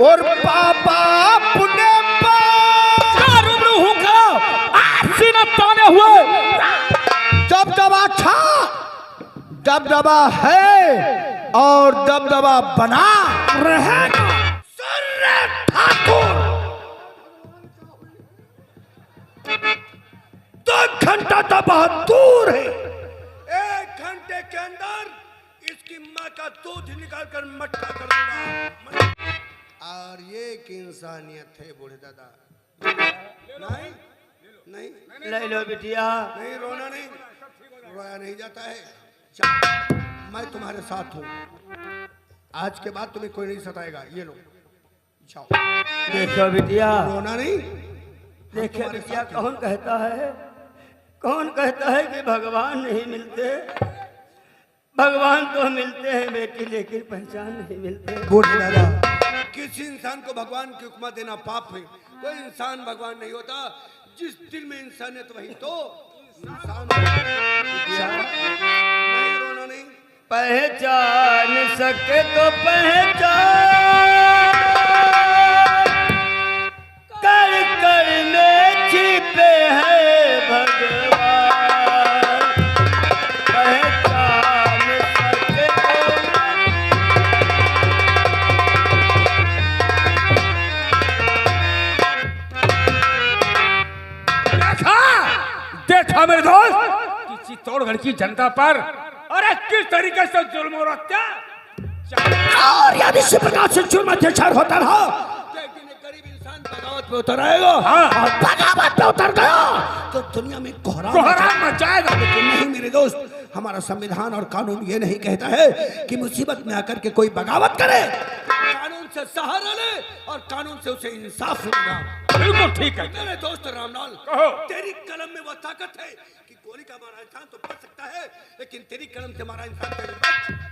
और पापा अपने हुए दबदबा था, दबदबा है और दबदबा बना रहेगा। ठाकुर 2 घंटा तो बहुत दूर है। 1 घंटे के अंदर इसकी माँ का दूध निकाल कर मट्ठा कर दूंगा। और ये की इंसानियत है बूढ़े दादा। नहीं नहीं ले लो बिटिया। नहीं, रोना नहीं, रोया नहीं जाता है। चल, मैं तुम्हारे साथ हूँ। आज के बाद तुम्हें कोई नहीं सताएगा। ये लो जाओ। देखो बिटिया, रोना नहीं। देखो बिटिया, कौन कहता है कि भगवान नहीं मिलते? भगवान तो मिलते हैं बेटी, लेकिन पहचान नहीं मिलते। बूढ़े दादा, किसी इंसान को भगवान की उपमा देना पाप है। कोई इंसान भगवान नहीं होता। जिस दिल में इंसानियत वही तो इंसान। नहीं, रोना नहीं। पहचान सके तो पहचान, कर कर में छिपे हैं भगवान। पहचान सके देखा मेरे दोस्त, किसी चित्तौड़गढ़ की जनता पर अरे किस तरीके से जुल्म और अत्याचार, और यदि इसी प्रकार से जुल्म अत्याचार होता रहा, गरीब इंसान बगावत पे उतर आएगा। और बगावत पे उतर गया तो दुनिया में कोहराम मच जाएगा। लेकिन नहीं मेरे दोस्त, हमारा संविधान और कानून ये नहीं कहता है कि मुसीबत में आकर के कोई बगावत करे। कानून से सहारा ले और कानून से उसे इंसाफ मिलेगा। बिल्कुल ठीक है मेरे दोस्त रामलाल, कहो। तेरी कलम में वो ताकत है कि गोली का मारा इंसान तो बच सकता है, लेकिन तेरी कलम से मारा इंसान कभी बच नहीं सकता।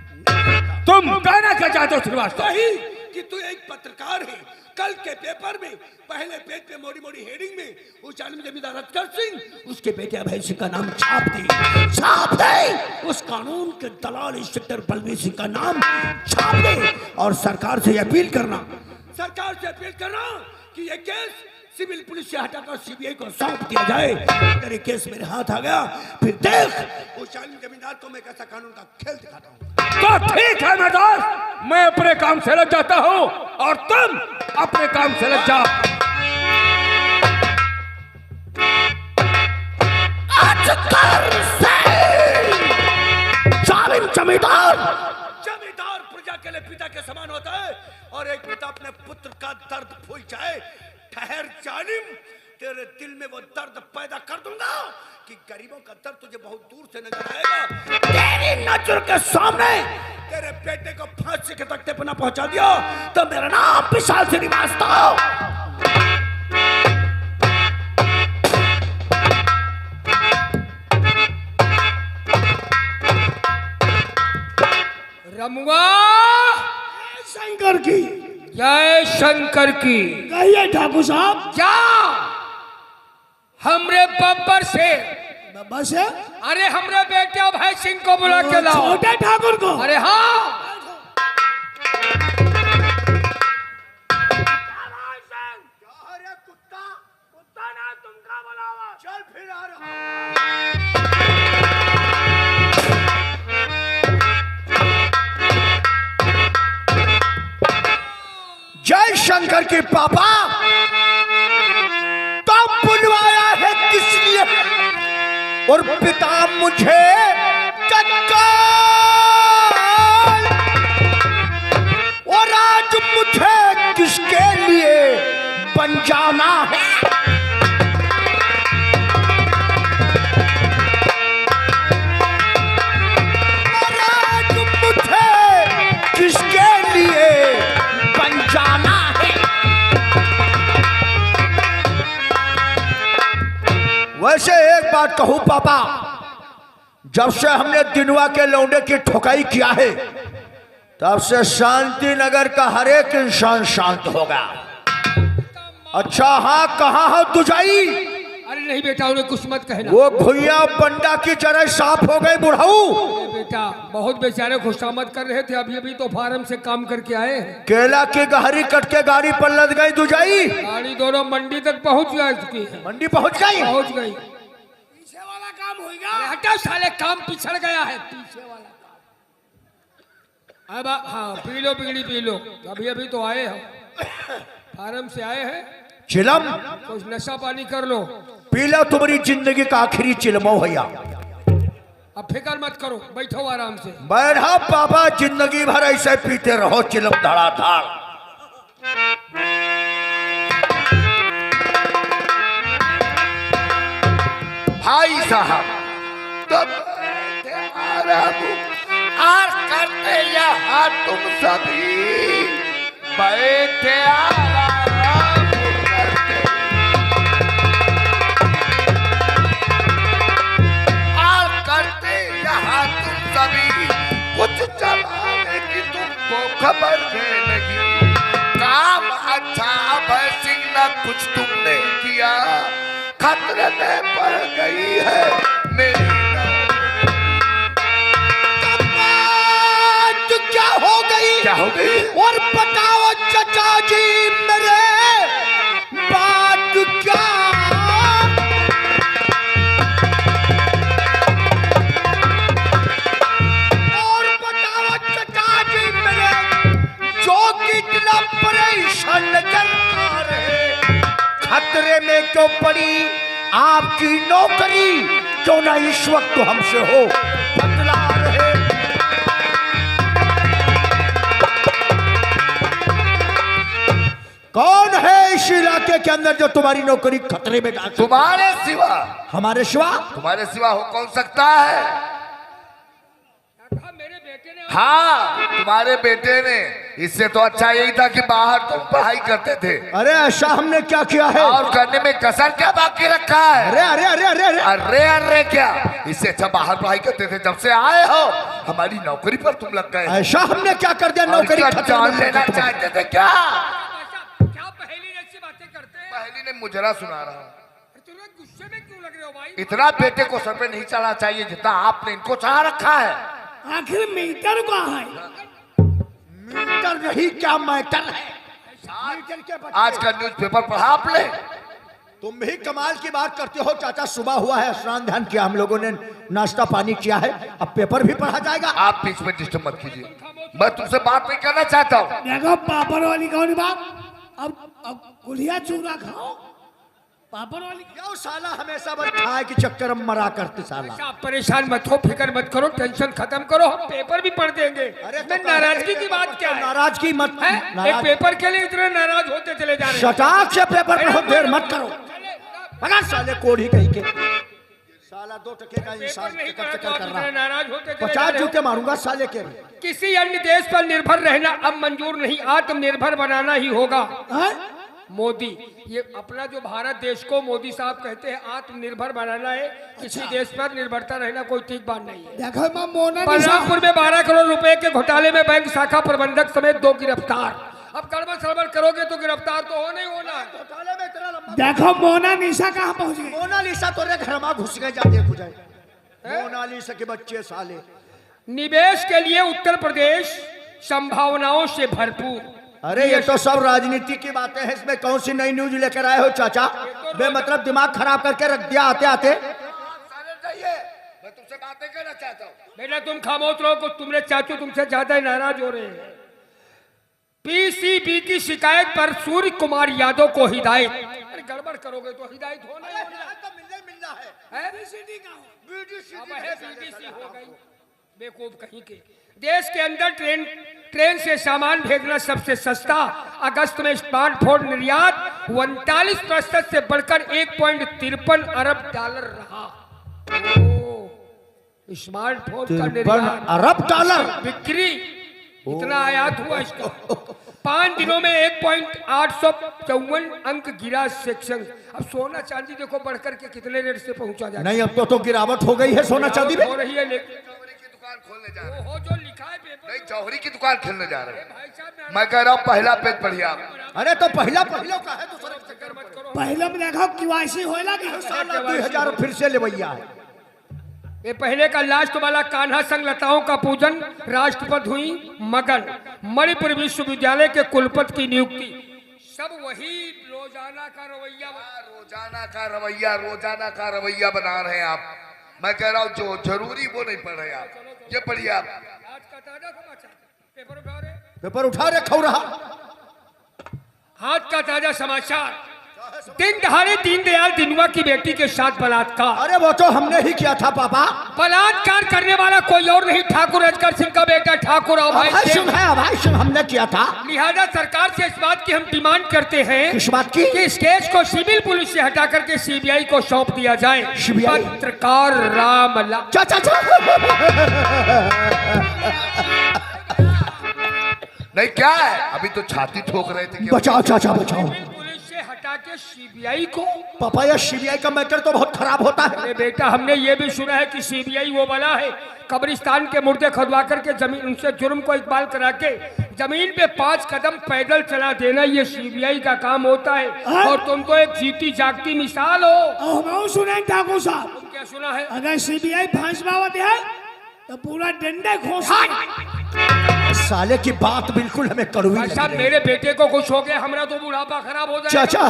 तुम कहना क्या चाहते हो श्रीवास्तव? वही कि तू एक पत्रकार है। कल के पेपर में पहले पेज पे मोटी मोटी हेडिंग में उस आलमी जमींदार अजगर सिंह, उसके बेटे अभय सिंह का नाम छाप दे। उस कानून के दलाल इंस्पेक्टर बलवीर सिंह का नाम छाप दे और सरकार से अपील करना कि ये केस सिविल पुलिस से हटाकर सीबीआई को सौंप दिया जाए। अगर ये केस मेरे हाथ आ गया, फिर देख उस आलमी जमींदार को मैं कैसा कानून का खेल दिखाता हूँ। तो ठीक है मेरे दोस्त, मैं अपने काम से लग जाता हूँ और तुम अपने काम से लग जाओ। जमींदार प्रजा के लिए पिता के समान होता है और एक पिता अपने पुत्र का दर्द भूल जाए। ठहर जालिम, तेरे दिल में वो दर्द पैदा कर दूंगा कि गरीबों का दर्द तुझे बहुत दूर से नजर आएगा। तेरी नजर के सामने तेरे बेटे को फांसी के तख्ते पर न पहुंचा दिया तो मेरा नाम विशाल श्रीवास्तव। रमुआ शंकर की जय शंकर की। कहिए ठाकुर साहब। क्या हमरे बब्बर से बाबा से? अरे हमरे बेटे अभय सिंह को बुला के लाओ। छोटे ठाकुर को? अरे हाँ, कुत्ता ना तुमका बुलावा। चल फिर आ रहा। जय शंकर के पापा, तुम बुलवाया है किस लिए? और पिता मुझे तत्काल और आज मुझे किसके लिए बन जाना है? और आज मुझे किसके लिए बन जाना है? वैसे एक बात कहूं पापा, जब से हमने दिनवा के लौंडे की ठोकाई किया है तब से शांति नगर का हर एक इंसान शांत होगा। अच्छा हाँ, कहाँ हो दुजाई? अरे नहीं बेटा, उन्हें कुछ मत कहना। वो भुइया बंडा की तरह साफ हो गई बुढ़ाऊ। अरे बेटा, बहुत बेचारे खुशामद कर रहे थे, अभी अभी तो फार्म से काम करके आए हैं। केला की गहरी कट के गाड़ी पर लद गई दुजाई। गाड़ी दोनों मंडी तक पहुंच जा चुकी है। मंडी पहुंच गई। पहुंच गई। पीछे वाला काम होगा। हटाओ साले, काम पिछड़ गया है। पीछे वाला काम। अब हाँ, पी लो बीड़ी पी लो, अभी अभी तो आए हो, फार्म से आए हैं। चिलम कुछ नशा पानी कर लो। पी लो, तुम्हारी जिंदगी का आखिरी चिलमो भैया। अब फिक्र मत करो, बैठो आराम से। बैठा पापा, जिंदगी भर ऐसे पीते रहो चिलम धड़ाधड़। भाई साहब, तब और करते यहाँ तुम सभी बैठे आराम करते, और करते यहाँ तुम सभी कुछ जमाने की तुमको खबर है नहीं। काम अच्छा भय सिंह न कुछ तुमने किया, खतरे में पड़ गई है मेरी। क्या हो गई? क्या हो गई? और बताओ चचा जी मेरे, बात क्या? और बताओ चचा जी मेरे, जो कि इतना परेशान नजर आ रहे, खतरे में क्यों पड़ी आपकी नौकरी? क्यों ना इस वक्त हमसे हो बदला रहे। कौन है इस इलाके के अंदर जो तुम्हारी नौकरी खतरे में डाल? तुम्हारे सिवा? हमारे सिवा? तुम्हारे सिवा हो कौन सकता है? मेरे बेटे ने। हाँ, तुम्हारे बेटे ने। इससे तो अच्छा यही था कि बाहर तुम पढ़ाई करते थे। अरे ऐसा हमने क्या किया है? और करने में कसर क्या बाकी रखा है? अरे अरे अरे अरे अरे अरे अरे क्या, इससे अच्छा बाहर पढ़ाई करते थे। जब से आए हो हमारी नौकरी पर तुम लग गए। ऐसा हमने क्या कर दिया? नौकरी और खतरे जान में लेना पड़ गई। चाहते थे क्या? क्या पहेली जैसी बातें करते हैं? पहली ने मुजरा सुना रहा। तुम लोग गुस्से में क्यों लग रहे हो भाई? इतना बेटे को सर पे नहीं चढ़ना चाहिए जितना आपने इनको चढ़ा रखा है। आखिर मीटर कहाँ है? मीटर नहीं, क्या मैटर है? मीटर के बच्चे। आज का न्यूज़पेपर पढ़ा आपने? तुम भी कमाल की बात करते हो चाचा। सुबह हुआ है, स्नान ध्यान किया, हम लोगों ने नाश्ता पानी किया है, अब पेपर भी पढ़ा जाएगा। आप बीच में डिस्टर्ब मत कीजिए, मैं तुमसे बात नहीं करना चाहता हूँ। देखो पापड़ वाली कौन बात? अब गुलिया चूरा खाओ, पापड़ वाली। क्यों साला हमेशा बस खाए के चक्कर में मरा करते साला। आप परेशान मत हो, फिक्र मत करो, टेंशन खत्म करो, हम पेपर भी पढ़ देंगे। अरे मैं नाराजगी की बात क्या है? नाराजगी मत हैं? एक पेपर के लिए इतने नाराज होते चले जा रहे हैं। शटाक से पेपर पढ़ो, देर मत करो। पकड़ साले कोढ़ी कहीं के साला, 2 टके का इंसान पेपर नहीं चक्कर पढ़ा तो चक्कर आप कर इतने रहा। नाराज होते चले 50 जा रहे हो। जूते मारूंगा साले के। किसी अन्य देश पर निर्भर रहना अब मंजूर नहीं, आत्मनिर्भर बनाना ही होगा। मोदी, ये अपना जो भारत देश को मोदी साहब कहते हैं आत्मनिर्भर बनाना है, किसी देश पर निर्भरता रहना कोई ठीक बात नहीं है। देखो मैं मोना बलरामपुर में 12 करोड़ रुपए के घोटाले में बैंक शाखा प्रबंधक समेत 2 गिरफ्तार। अब गड़बड़ सड़बड़ करोगे तो गिरफ्तार तो होना ही होना है। घोटाले में इतना लंबा। देखो मोनालिसा कहाँ पहुँच गई? मोनालिसा तो रे घर में घुस गए, जा देखो जाए। मोनालिसा के बच्चे साले। निवेश के लिए उत्तर प्रदेश संभावनाओं से भरपूर। अरे ये तो सब राजनीति की बातें हैं, इसमें कौन सी नई न्यूज लेकर आए हो चाचा? बेमतलब दिमाग खराब करके रख दिया आते आते। मैं तुमसे बात नहीं करना चाहता हूँ। बेटा तुम खामोश रहो, को तुमने चाचू तुमसे ज्यादा ही नाराज हो रहे हैं। पीसीबी की शिकायत पर सूर्य कुमार यादव को हिदायत। अरे गड़बड़ करोगे तो हिदायत होना ही होना है। बीडीसी हो गई, बेवकूफ कहीं के। देश के अंदर ट्रेन से सामान भेजना सबसे सस्ता। अगस्त में स्मार्टफोन निर्यात 39% से बढ़कर 1.53 अरब डॉलर रहा। स्मार्टफोन का 53 निर्यात, अरब डॉलर बिक्री इतना आयात हुआ इसका। 5 दिनों में 1.854 अंक गिरा सेक्शन। अब सोना चांदी देखो बढ़कर के कितने रेट से पहुंचा जाए। नहीं, अब तो गिरावट हो गई है सोना चांदी में। हो रही है, लेकिन दुकान खोलने जा रहे हैं। वो जो दिखाए पेपर नहीं, जौहरी की दुकान खेलने जा रहे हैं। भाई साहब मैं कह रहा हूँ पहला पेज पढ़िए आप। अरे तो पहला पहला का है दूसरा चक्कर मत करो। पहले में देखो केवाईसी होएला कि साला 2000 फिर से लेवैया है। ये पहले का लास्ट वाला कान्हा संग लताओं का पूजन, राष्ट्रपति हुई मगन, मणिपुर विश्वविद्यालय के कुलपति की नियुक्ति, सब वही रोजाना का रवैया। रोजाना का रवैया बना रहे हैं आप। मैं कह रहा हूँ जो जरूरी वो नहीं पढ़ रहे आप। ये पढ़िए आप। आज का ताजा समाचार, पेपर उठा रहे, पेपर उठा रहे खौ रहा। आज का ताजा समाचार, दिन दहाड़े दीनदयाल दिनुआ की बेटी के साथ बलात्कार। अरे वो तो हमने ही किया था पापा। बलात्कार करने वाला कोई और नहीं, ठाकुर अजगर सिंह का बेटा ठाकुर अभय अभय सिंह सिंह है, अभय सिंह हमने किया था। लिहाजा सरकार से इस बात की हम डिमांड करते हैं किस बात की? कि इस केस को सिविल पुलिस से हटा करके सीबीआई को सौंप दिया जाए। CBI? पत्रकार रामला चाचा नहीं क्या है, अभी तो छाती ठोक रहे थे कि बचाओ चाचा बचाओ। सिविल पुलिस से हटा के सीबीआई को। पापा यह सीबीआई का मैटर तो बहुत खराब होता है। अरे बेटा, हमने ये भी सुना है कि सीबीआई वो वाला है कब्रिस्तान के मुर्दे खुदवा करके जमीन उनसे जुर्म को इकबाल करा के जमीन पे 5 कदम पैदल चला देना, ये सीबीआई का काम होता है। और तुम तो एक जीती जागती मिसाल हो। हम सुने ठाकुर साहब, तुम क्या सुना है? अगर सीबीआई फांसवावत है तो पूरा डंडे घोषणा। साले की बात बिल्कुल हमें कड़वी भाई लगी साहब, रही। मेरे बेटे को कुछ हो गया, हमारा तो बुढ़ापा खराब हो जाएगा। चाचा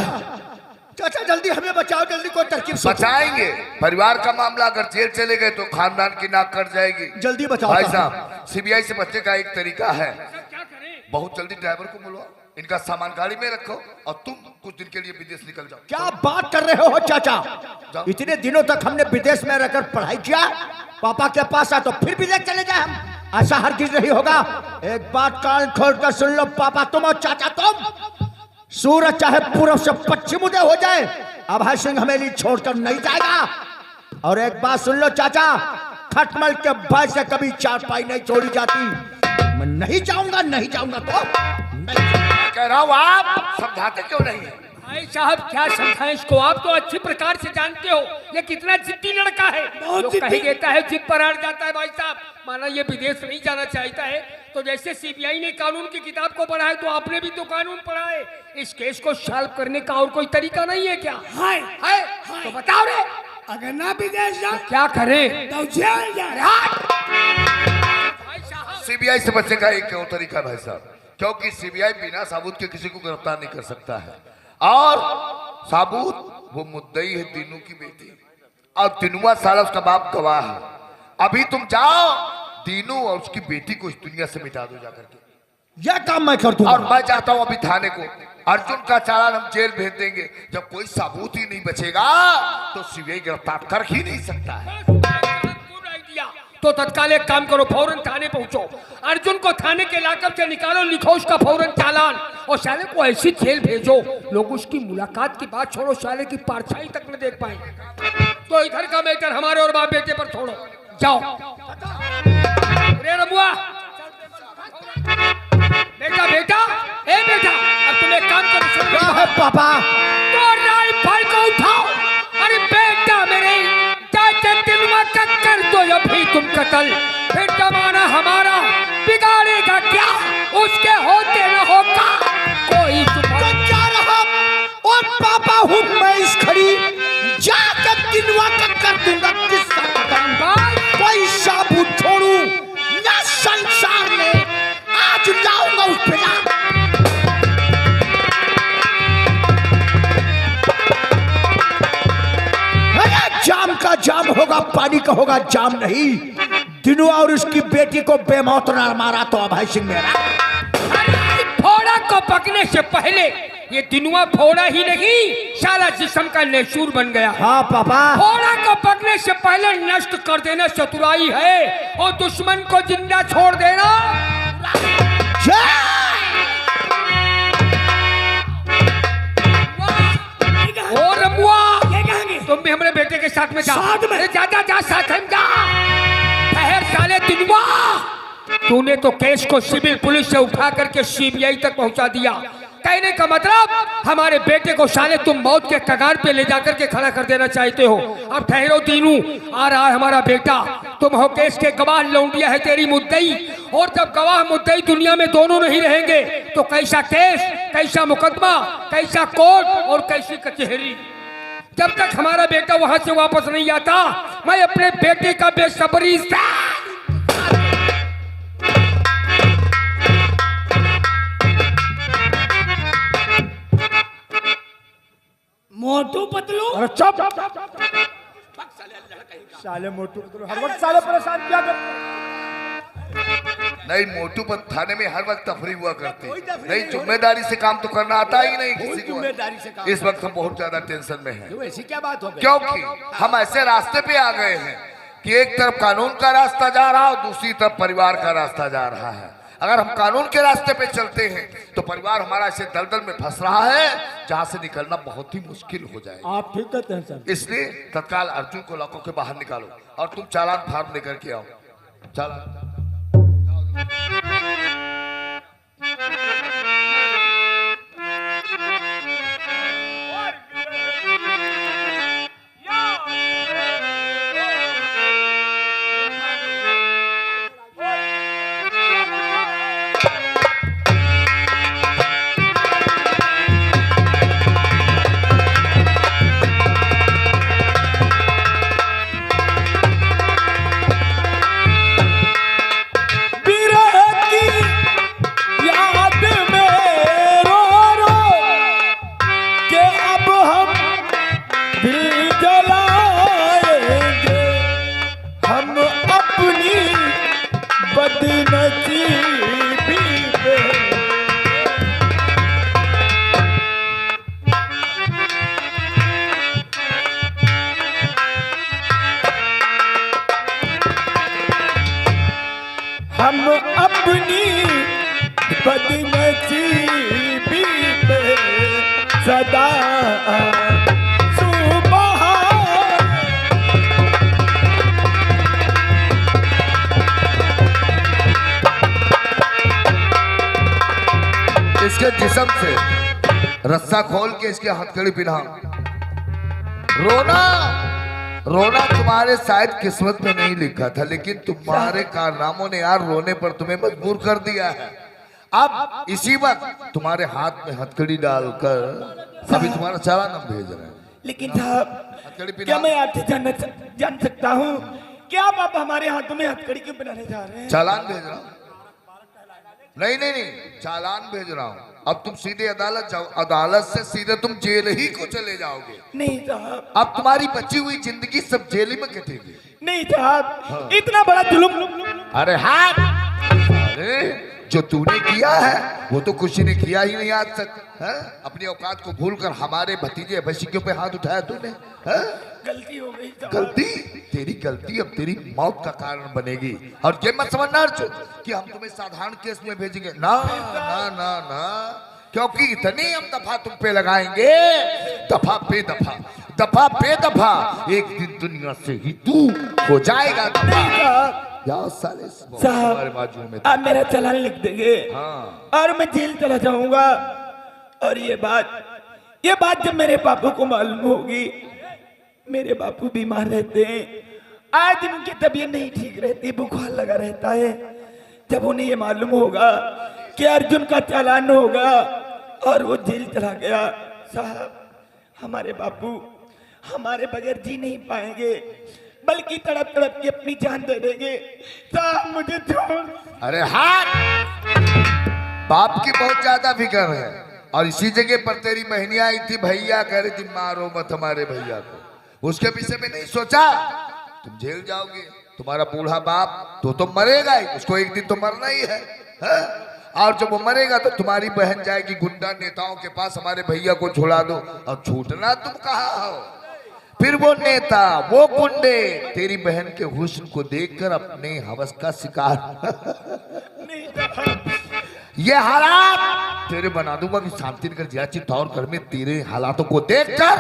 चाचा जल्दी हमें बचाओ, जल्दी कोई तरकीब सोचो। बचाएंगे। परिवार का मामला, अगर जेल चले गए तो खानदान की नाक कट जाएगी। जल्दी बचाओ भाई साहब। साहब, सीबीआई से बचने का एक तरीका है, क्या करें? बहुत जल्दी ड्राइवर को बुलवाओ, इनका सामान गाड़ी में रखो और तुम कुछ दिन के लिए विदेश निकल जाओ। क्या बात कर रहे हो चाचा? इतने दिनों तक हमने विदेश में रहकर पढ़ाई किया, पापा के पास आ तो फिर विदेश चले जाए हम? ऐसा हरगिज नहीं होगा। एक बात कान खोल कर सुन लो पापा तुम और चाचा तुम, सूरज चाहे पूर्व से पश्चिम उदय हो जाए, अभय सिंह हमें छोड़कर नहीं जाएगा। और एक बात सुन लो चाचा, खटमल के भय से कभी चारपाई नहीं छोड़ी जाती। मैं नहीं जाऊंगा, नहीं जाऊंगा तो नहीं। कह रहा हूँ आप समझाते क्यों नहीं है? भाई साहब, क्या समझाएं इसको? आप तो अच्छी प्रकार से जानते हो ये कितना जिद्दी लड़का है। लोग जिद्दी। कहीं देता है, जिद पर अड़ जाता है। भाई साहब, माना ये विदेश नहीं जाना चाहता है तो जैसे सीबीआई ने कानून की किताब को पढ़ा है तो आपने भी तो कानून पढ़ा है। इस केस को सॉल्व करने का और कोई तरीका नहीं है क्या? हाय है तो बताओ रे, अगर ना विदेश जाए क्या करें? तो जेल जाए। भाई साहब, सीबीआई से बचने का एक और तरीका भाई साहब, क्योंकि सीबीआई बिना सबूत के किसी को गिरफ्तार नहीं कर सकता है। और सबूत वो मुद्दई है तीनों की बेटी, और तीनुआ साला उसका बाप गवाह है। अभी तुम जाओ, तीनों और उसकी बेटी को इस दुनिया से मिटा दो जाकर के। यह काम मैं कर दूंगा। और मैं चाहता हूं अभी थाने को अर्जुन का चालान हम जेल भेज देंगे। जब कोई सबूत ही नहीं बचेगा तो सीबीआई गिरफ्तार कर ही नहीं सकता है। Good idea. तो तत्काल एक काम करो, फौरन थाने पहुंचो, अर्जुन को थाने के लाकअप से निकालो, लिखो उसका फौरन चालान और साले को ऐसी जेल भेजो लोग उसकी मुलाकात की बात छोड़ो, साले की परछाई तक न देख पाएंगे। तो इधर का मैटर हमारे और बाप बेटे पर छोड़ो, जाओ। रे रमुआ, बेटा बेटा, ए बेटा, अब तुम एक काम करो, सुन क्या है पापा? तो राइफल को उठाओ। अरे बेटा मेरे, चाचा दिलवा का कर दो अभी तुम कत्ल, फिर जमाना हमारा बिगाड़ेगा क्या? उसके होते न होगा कोई तो जा रहा और पापा हूँ मैं इस खड़ी, जाकर दिनवा का कर दूंगा किस्सा खत्म। कोई सबूत छोड़ू ना संसार में, आज लाऊंगा उस पे ना। अरे जाम का जाम होगा, पानी का होगा जाम नहीं। दिनुआ और उसकी बेटी को बेमौत ना मारा तो अभय सिंह मेरा। अरे फोड़ा को पकने से पहले ये दिनुआ फोड़ा ही नहीं, साला जिस्म का नेसूर बन गया। हाँ पापा। फोड़ा को पकने से पहले नष्ट कर देना चतुराई है और दुश्मन को जिंदा छोड़ देना। और रमुआ, तुम भी हमारे बेटे के साथ में जा। साथ में? अरे जा जा जा, साथ में जा। ठहर साले दिनुआ, तूने तो केस को सिविल पुलिस से उठा करके सीबीआई तक पहुंचा दिया। कहने का मतलब हमारे बेटे को साले तुम मौत के कगार पे ले जाकर के खड़ा कर देना चाहते हो। अब ठहरो दीनू, आ रहा है हमारा बेटा, तुम हो केस के गवाह, लौंडिया है तेरी मुद्दई और जब गवाह मुद्दई दुनिया में दोनों नहीं रहेंगे तो कैसा केस, कैसा मुकदमा, कैसा कोर्ट और कैसी कचहरी। जब तक हमारा बेटा वहां से वापस नहीं आता मैं अपने बेटे का बेसब्री से मोटू पतलू। अरे चुप साले मोटू हर वक्त साले परेशान क्या कर। नहीं, मोटू पर थाने में हर वक्त तफरी हुआ करती, नहीं जिम्मेदारी से काम तो करना आता ही नहीं किसी को। जिम्मेदारी से काम। इस वक्त हम बहुत ज्यादा टेंशन में हैं, क्यों, ऐसी क्या बात हो गई? क्योंकि हम ऐसे रास्ते पे आ गए हैं कि एक तरफ कानून का रास्ता जा रहा है और दूसरी तरफ परिवार का रास्ता जा रहा है। अगर हम कानून के रास्ते पे चलते हैं तो परिवार हमारा ऐसे दलदल में फंस रहा है जहां से निकलना बहुत ही मुश्किल हो जाएगा। आप ठीक कहते हैं सर। इसलिए तत्काल अर्जुन को लॉको के बाहर निकालो और तुम चालान फार्म लेकर के आओ। चालान हम अपनी बदनसीबी पे सदा सुबह इसके जिस्म से रस्सा खोल के इसके हथकड़ी पिना। रोना रोना तुम्हारे शायद किस्मत में नहीं लिखा था, लेकिन तुम्हारे कारनामों ने यार रोने पर तुम्हें मजबूर कर दिया है। अब इसी वक्त तुम्हारे हाथ में हथकड़ी डालकर अभी तुम्हारा चालान हम भेज रहे हैं। लेकिन साहब हथकड़ी क्या पिना। मैं आपसे जान सकता हूँ क्या आप हमारे हाथों में हथकड़ी क्यों पहनाने जा रहे हैं? चालान भेज रहा हूँ। नहीं नहीं नहीं, चालान भेज रहा हूँ। अब तुम सीधे अदालत जाओ, अदालत से सीधे तुम जेल ही को चले जाओगे। नहीं साहब। अब तुम्हारी बची हुई जिंदगी सब जेल ही में कटेगी। नहीं साहब, इतना बड़ा जुल्म। अरे हाँ, अरे जो तूने किया है वो तो किसी ने किया ही नहीं आज तक है? अपनी औकात को भूलकर हमारे भतीजे भैंसियों पे हाथ उठाया तूने है? गलती हो गई साहब। गलती, तेरी गलती अब तेरी मौत का कारण बनेगी। और ये मत समझना अर्जुन कि हम तुम्हें साधारण केस में भेजेंगे, ना ना ना ना, क्योंकि इतनी हम दफा तुम पे लगाएंगे, दफा पे दफा, दफा पे दफा, एक दिन दुनिया से ही तू हो जाएगा दफा। जाओ साले हमारे बाजू में। आप मेरा चालान लिख देंगे हाँ। और मैं जेल चला जाऊंगा। और ये बात जब मेरे बापू को मालूम होगी, मेरे बापू बीमार रहते हैं, आज दिन उनकी तबीयत नहीं ठीक रहती, बुखार लगा रहता है। जब उन्हें ये मालूम होगा कि अर्जुन का चालान होगा और वो जेल चला गया, साहब हमारे बापू हमारे बगैर जी नहीं पाएंगे, बल्कि तड़प तड़प के अपनी जान दे देंगे। साहब मुझे छोड़। अरे हाँ, बाप की बहुत ज्यादा फिक्र है। और इसी जगह पर तेरी बहनी आई थी, भैया कह रही थी मारो मत हमारे भैया को। उसके विषय में नहीं सोचा, तुम जेल जाओगे, तुम्हारा बूढ़ा बाप तो मरेगा ही, उसको एक दिन तो मरना ही है? और जब वो मरेगा तो तुम्हारी बहन जाएगी गुंडा नेताओं के पास, हमारे भैया को छुड़ा दो। और छूटना तुम कहाँ हो? फिर वो नेता, वो गुंडे तेरी बहन के हुस्न को देखकर अपने हवस का शिकार ये हालात तेरे बना दूंगा कि शांतिनगर जियाची तौर में तेरे हालातों को देखकर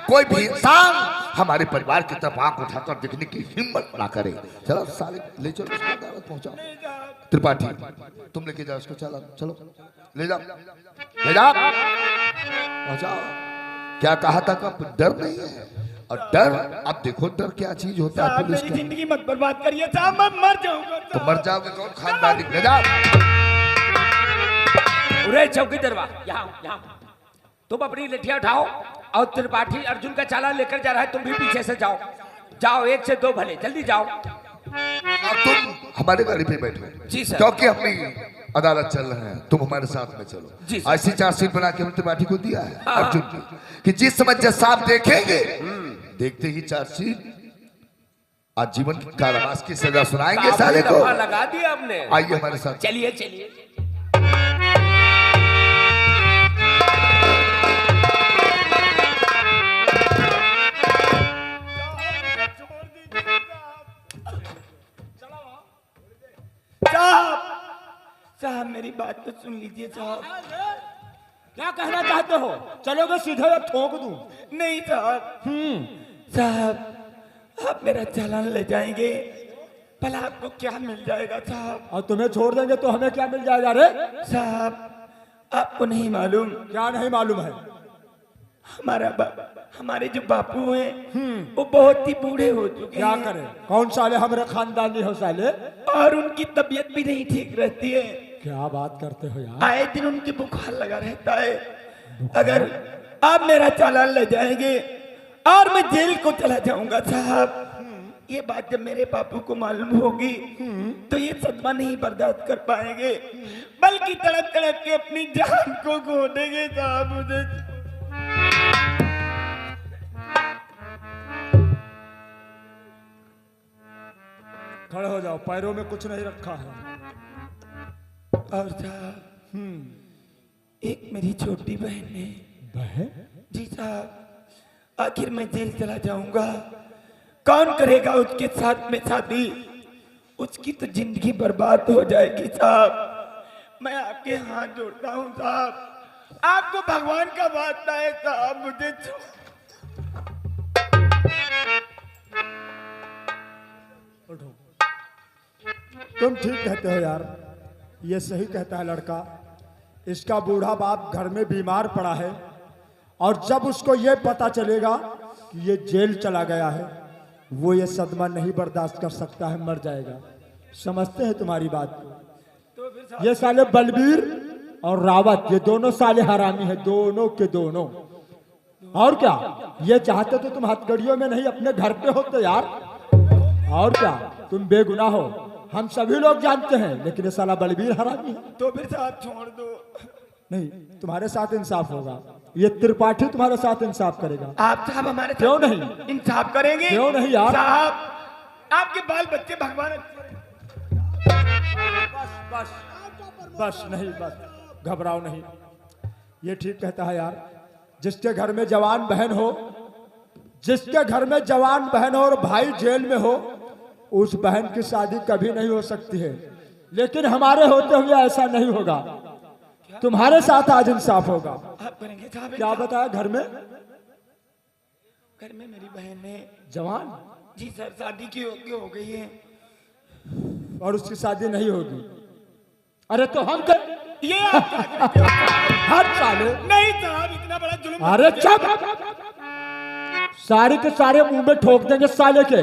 कोई भी इंसान हमारे परिवार की तरफ आंख उठाकर देखने की हिम्मत ना करे। चलो साले ले चलो उसको अदालत पहुंचाओ। त्रिपाठी तुम लेके जाओ उसको, चलो चलो ले जाओ ले जाओ पहुंचाओ। क्या कहा था का डर नहीं है? और डर, अब देखो डर क्या चीज होता है साहब पुलिस मेरी का। जिंदगी मत बर्बाद करिए साहब, मैं मर जाऊंगा तो साहब। मर जाओगे कौन खानदानी ले जाओ। उरे चौकी दरवा, यहाँ तुम अपनी लठिया उठाओ और त्रिपाठी अर्जुन का चालान लेकर जा रहा है, तुम भी पीछे से जाओ। जाओ, 1 से 2 भले, जल्दी जाओ। और तुम हमारे गाड़ी पे बैठो जी सर। क्योंकि अपनी अदालत चल रहे हैं, तुम हमारे साथ में चलो। जी सर। ऐसी चार्जशीट बना के हमने त्रिपाठी को दिया है अर्जुन की कि जिस समय जज साहब देखेंगे, देखते ही चार्जशीट आजीवन की कारावास की सजा सुनाएंगे साले को। दफा लगा दिया आपने। आइए हमारे साथ। चलिए चलिए। साहब साहब मेरी बात तो सुन लीजिए साहब। क्या कहना चाहते हो? चलोगे सीधे या ठोक दूं? नहीं साहब। साहब आप मेरा चालान ले जाएंगे, भला आपको क्या मिल जाएगा साहब? और तुम्हें छोड़ देंगे तो हमें क्या मिल जाएगा रे? साहब आपको नहीं मालूम, क्या नहीं मालूम है? हमारे जो बापू हैं वो बहुत ही बूढ़े हो चुके क्या हैं। करे? कौन साले हमारे खानदानी हो साले? और उनकी तबीयत भी नहीं ठीक रहती है। क्या बात करते हो यार? आए दिन उनके बुखार लगा रहता है। अगर आप मेरा चालान ले जाएंगे और मैं जेल को चला जाऊंगा साहब, ये बात जब मेरे बापू को मालूम होगी तो ये सदमा नहीं बर्दाश्त कर पाएंगे, बल्कि तड़प तड़प के अपनी जान को खो देंगे साहब। मुझे खड़े हो जाओ, पैरों में कुछ नहीं रखा है। और साहब एक मेरी छोटी बहन है। बहन? जी साहब, आखिर मैं जेल चला जाऊंगा, कौन करेगा उसके साथ में शादी? उसकी तो जिंदगी बर्बाद हो जाएगी साहब। मैं आपके हाथ जोड़ता हूँ साहब, आपको भगवान का वास्ता है साहब, मुझे उठो। तुम ठीक कहते हो यार, ये सही कहता है लड़का। इसका बूढ़ा बाप घर में बीमार पड़ा है और जब उसको ये पता चलेगा कि ये जेल चला गया है, वो ये सदमा नहीं बर्दाश्त कर सकता है, मर जाएगा। समझते हैं तुम्हारी बात को? ये साले बलबीर और रावत, ये दोनों साले हरामी हैं, दोनों के दोनों। और क्या, ये चाहते तो तुम हथकड़ियों में नहीं अपने घर पे होते यार। और क्या, तुम बेगुनाह हो, हम सभी लोग जानते हैं, लेकिन ये साला बलबीर हरामी है। तो फिर साहब छोड़ दो। नहीं, तुम्हारे साथ इंसाफ होगा, ये त्रिपाठी तुम्हारे साथ इंसाफ करेगा। आप साहब हमारे साथ क्यों नहीं? इंसाफ करेंगे? क्यों नहीं यार? साहब आपके बाल बच्चे भगवान बस नहीं, बस घबराओ नहीं। ये ठीक कहता है यार, जिसके घर में जवान बहन हो, जिसके घर में जवान बहन हो और भाई जेल में हो, उस बहन की शादी कभी नहीं हो सकती है। लेकिन हमारे होते हुए ऐसा नहीं होगा। तुम्हारे साथ आज इंसाफ होगा। आप करेंगे साहब? क्या बताया? घर में मेरी बहन है जवान, जी सर, शादी की हो गई है। और उसकी शादी नहीं होगी। अरे तो हम कर ये आप क्या करते हो? हर साले। नहीं साहब, इतना बड़ा जुल्म। अरे चुप, सारे के सारे मुंह में ठोक देंगे साले के।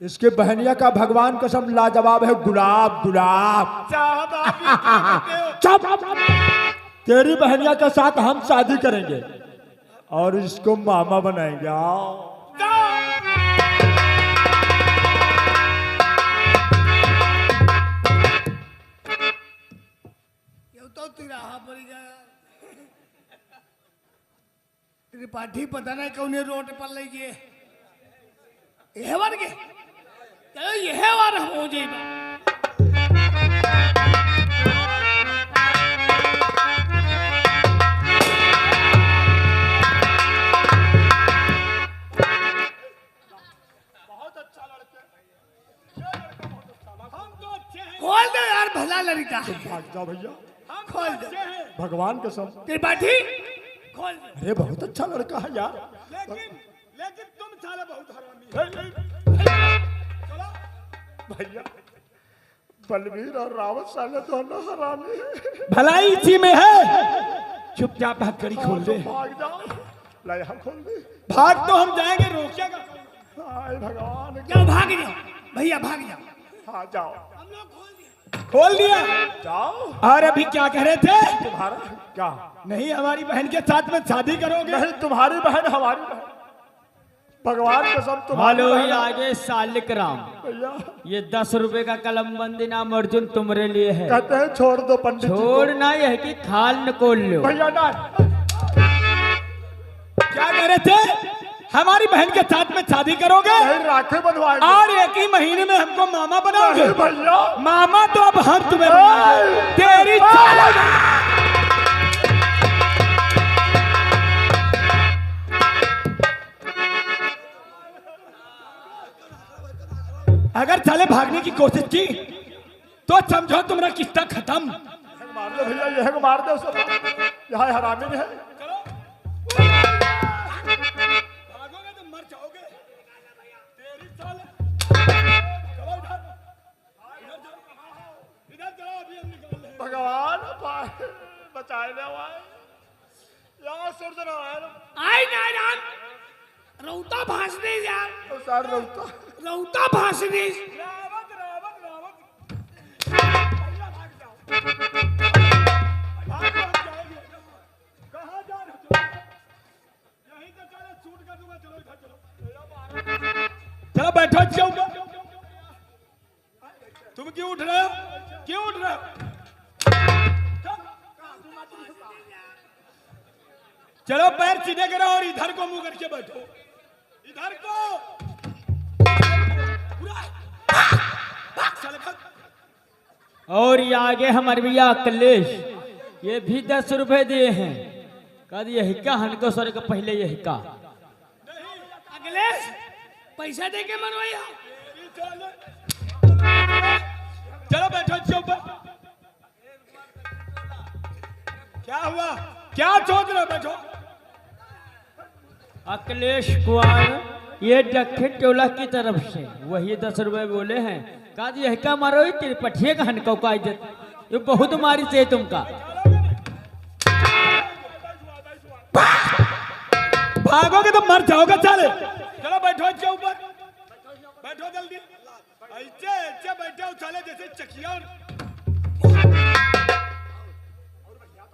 इसके बहनिया का भगवान कसम लाजवाब है, गुलाब गुलाब। साहब आप ये क्या करते हो? चुप, तेरी बहनिया के साथ हम शादी करेंगे और इसको मामा बनाएंगे। आओ। तो तिराहा पड़ गया। त्रिपाठी पता नहीं कौन रोड पर लगी है। यह बार के चलो, यह बार हम हो जाएगा। बहुत अच्छा लड़का हम तो अच्छे हैं। खोल दो यार, भला लड़का। भाग जाओ भैया, हम खोल तो दो। अच्छे हैं। भगवान कसम। त्रिपाठी खोल दो। अरे बहुत अच्छा लड़का है यार। लेकिन तुम साले बहुत हरामी हो। भैया, बलबीर और रावत साले दोनों हरामी हैं। भलाई इसी में है। चुपचाप हथकड़ी खोल दे। भाग जाओ। ला यहाँ खोल दे। भाग तो हम जाएंगे, रोकेगा कौन? हाय भगवान। जाओ भाग जाओ भैया भाग जाओ। हाँ जाओ खोल दिया। जाओ। और अभी क्या कह रहे थे? तुम्हारा क्या? नहीं हमारी बहन के साथ में शादी करोगे? नहीं तुम्हारी बहन हमारी बहन, भगवान कसम तुम्हारी हेलो, बहन। ये आगे सालिक राम, भैया ये 10 रुपए का कलम बंदी नाम अर्जुन तुम्हारे लिए है। कहते हैं छोड़ दो पंडित जी को। छोड़ना यह है कि खाल नकोल लो। भैया ना। क्या कह रहे थे? हमारी बहन के साथ में शादी करोगे नहीं राखे बनवाएंगे। और एक ही महीने में हमको मामा बनाओगे? नहीं भैया। मामा तो अब हम तुम्हें बनाएंगे। तेरी अगर साले भागने की कोशिश की तो समझो तुम्हारा किस्सा खत्म। मार दो भैया, यह को मार दो सब। यहाँ हरामी है। भागोगे तो मर जाओगे। तेरी साले चलो इधर चलो, अभी हम निकाल रहे हैं। भगवान बचाए ले यार, सूर्य नारायण। आई नारायण रौता भाषणे यार, तो सर रोता। रौता भाषणे। रावत रावत रावत भाग जाओ। भाग जाएंगे। कहाँ जा रहे हो? यहीं तो चलो, शूट कर दूंगा। चलो इधर चलो। चलो बैठो अच्छे ऊपर। तुम क्यों उठ रहे हो? क्यों उठ रहे हो? चलो पैर सीधे करो और इधर को मुंह करके बैठो। इधर को चल भाग। और ये आगे हमारे भैया अखिलेश, ये भी 10 रुपए दिए हैं। कद यही का हनको सर का पहले यही का। अखिलेश पैसा दे के मनवाइया। चलो बैठो अच्छे ऊपर। क्या हुआ? क्या सोच रहे हो? बैठो। अखिलेश कुमार ये डखे टोला की तरफ से वही 10 रुपए बोले हैं। कद यही का मारो, तिरपठिए का हनको का इज्जत ये बहुत मारी से तुमका। भागोगे तो मर जाओगे साले। चलो बैठो अच्छे ऊपर। बैठो जल्दी। ऐसे ऐसे बैठो साले जैसे चकिया।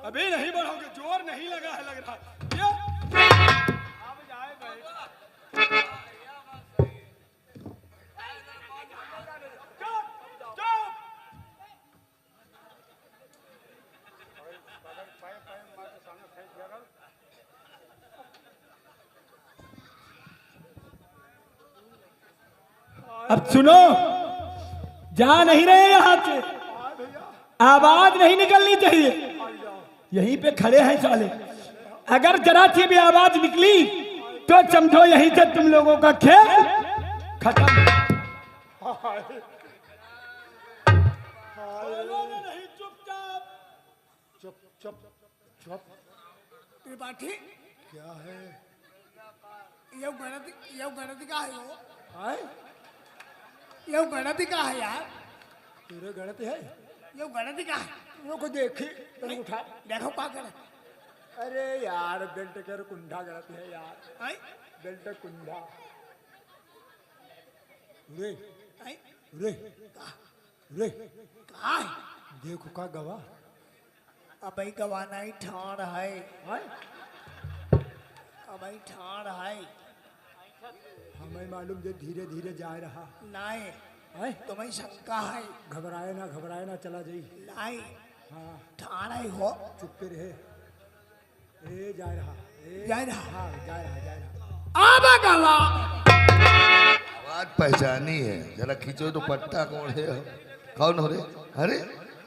अभी नहीं बढ़ोगे, जोर नहीं लगा है लग रहा। अब सुनो, जा नहीं रहे यहाँ से, आवाज नहीं निकलनी चाहिए। यहीं पे खड़े हैं साले। अगर जरा सी भी आवाज निकली तो समझो यहीं से तुम लोगों का खेल खत्म। नहीं चुपचाप। चुप चुप चुप। त्रिपाठी क्या है? ये गणति का है वो। आए? ये गणति का है यार। तेरे गणित है? ये गणति का है। वो को देखी तूने उठा। देखो क्या करे। अरे यार बेल्ट कर कुंडा गलत है यार। आई बेल्ट कुंडा। रे आई रे रे कहाँ है? देखो का गवा। अब ही गवाना ही ठाण है। आए? अब ही ठाण है। हमें मालूम जे धीरे धीरे जा रहा। नहीं आए? तुम्हें शंका है। घबराए ना चला जाई। नहीं हाँ ठाण है हो। चुप पे रहे। ए जा रहा। ए जा रहा। हाँ जा रहा। अब गवा आवाज पहचानी है, जरा खींचो तो पट्टा कौन है? कौन हो रे? अरे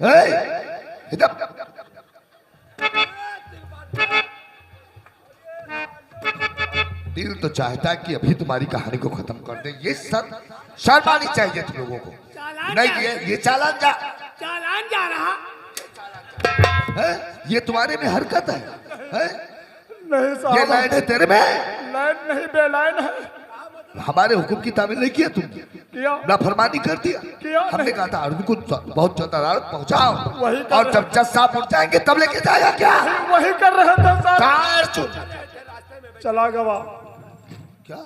ए, इधर। दिल तो चाहता है कि अभी तुम्हारी कहानी को खत्म कर दे। ये सब शर्म आनी चाहिए तुम लोगों को। चालान नहीं ये चालान चालान जा रहा है, ये तुम्हारे में हरकत है? नहीं ये साहब लाइन है तेरे में? लाइन नहीं बेलाइन है। हमारे हुक्म की तामील नहीं किया तुम, किया। नाफरमानी कर दिया। किया हमने नहीं। कहा था अर्जुन को बहुत जल्द अदालत पहुंचाओ, वही कर और रहे जब जज साहब उठ जाएंगे तब लेके जाएगा क्या? वही कर रहे थे सर। कहाँ अर्जुन? चला गवा क्या